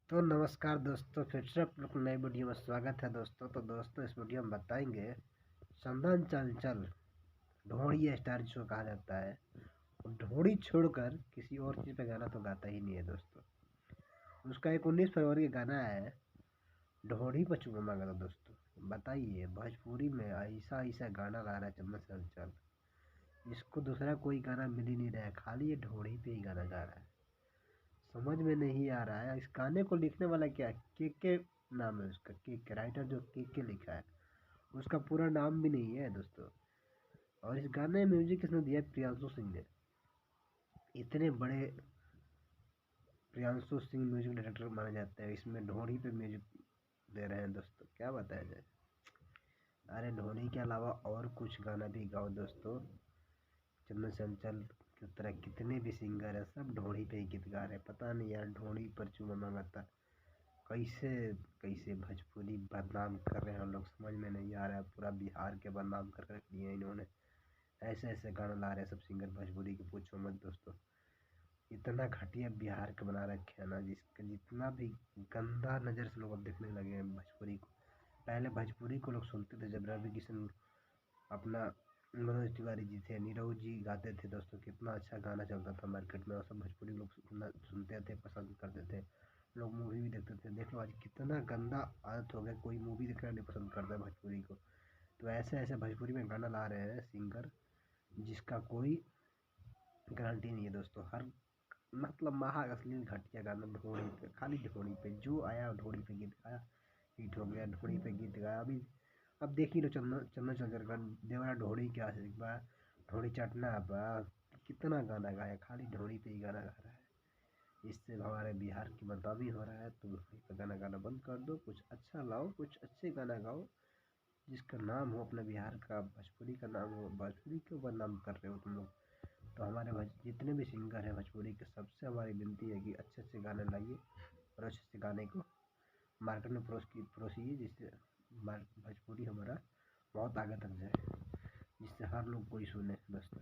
तो नमस्कार दोस्तों, फिर से आप लोग को नई वीडियो में स्वागत है दोस्तों इस वीडियो में बताएंगे चंदन चंचल ढोड़ी स्टार जिसको कहा जाता है। और ढोड़ी छोड़कर किसी और चीज़ पे गाना तो गाता ही नहीं है दोस्तों। उसका एक 19 फरवरी का गाना है, ढोड़ी पर चुमा मांगा था दोस्तों। बताइए, भोजपुरी में ऐसा ऐसा गाना गा रहा है चंदन चंचल, इसको दूसरा कोई गाना मिल ही नहीं रहा है, खाली ये ढोड़ी पे ही गाना गा रहा है। समझ में नहीं आ रहा है इस गाने को लिखने वाला क्या है। के नाम है उसका, के राइटर जो के लिखा है, उसका पूरा नाम भी नहीं है दोस्तों। और इस गाने में म्यूजिक किसने दिया है? प्रियांशु सिंह ने। इतने बड़े प्रियांशु सिंह म्यूजिक डायरेक्टर माने जाते हैं, इसमें ढोड़ी पे म्यूजिक दे रहे हैं दोस्तों, क्या बताया जाए। अरे ढोड़ी के अलावा और कुछ गाना भी गाओ दोस्तों। चंदन चंचल की तरह कितने भी सिंगर है, सब ढोड़ी पे ही गीत गा रहे हैं। पता नहीं यार, ढोड़ी पर चूमा मांगता कैसे कैसे भोजपुरी बदनाम कर रहे हैं हम लोग, समझ में नहीं आ रहा है। पूरा बिहार के बदनाम कर रख दिए इन्होंने। ऐसे ऐसे गाना ला रहे हैं सब सिंगर भोजपुरी के, पूछो मत दोस्तों। इतना घटिया बिहार के बना रखे हैं ना, जिसका जितना भी गंदा नज़र से लोग अब देखने लगे हैं भोजपुरी को। पहले भोजपुरी को लोग सुनते थे जब रवि किशन, अपना मनोज तिवारी जी थे, नीरज जी गाते थे दोस्तों, कितना अच्छा गाना चलता था मार्केट में, और सब भोजपुरी लोग सुनते थे, पसंद करते थे। लोग मूवी भी देखते थे। देख लो आज कितना गंदा आदत हो गया, कोई मूवी देखना नहीं पसंद करता है भोजपुरी को। तो ऐसे ऐसे भोजपुरी में गाना ला रहे हैं सिंगर, जिसका कोई गारंटी नहीं है दोस्तों। हर मतलब महा अश्लील घटिया गाना ढोड़ी पे, खाली ढोड़ी पे जो आया ढोड़ी पे गीत गाया, हिट हो गया, ढोड़ी पे गीत गाया। अभी अब देख ही लो, चंदन चंदन चंचल का देवरा ढोड़ी क्या आशिक बा, ढोड़ी चटना बा, कितना गाना गाया, खाली ढोड़ी पे ही गाना गा रहा है। इससे हमारे बिहार की बदनामी हो रहा है। तुम ढोड़ी पे गाना गाना बंद कर दो, कुछ अच्छा लाओ, कुछ अच्छे गाना गाओ, जिसका नाम हो अपने बिहार का, भोजपुरी का नाम हो। भोजपुरी क्यों बदनाम कर रहे हो तुम लोग? तो हमारे जितने भी सिंगर हैं भोजपुरी के, सबसे हमारी विनती है कि अच्छे अच्छे गाने लाइए, और अच्छे अच्छे गाने को मार्केट में परोसिए, जिससे भोजपुरी हमारा बहुत आगे तक जाए, जिससे हर लोग कोई सुने दोस्तों।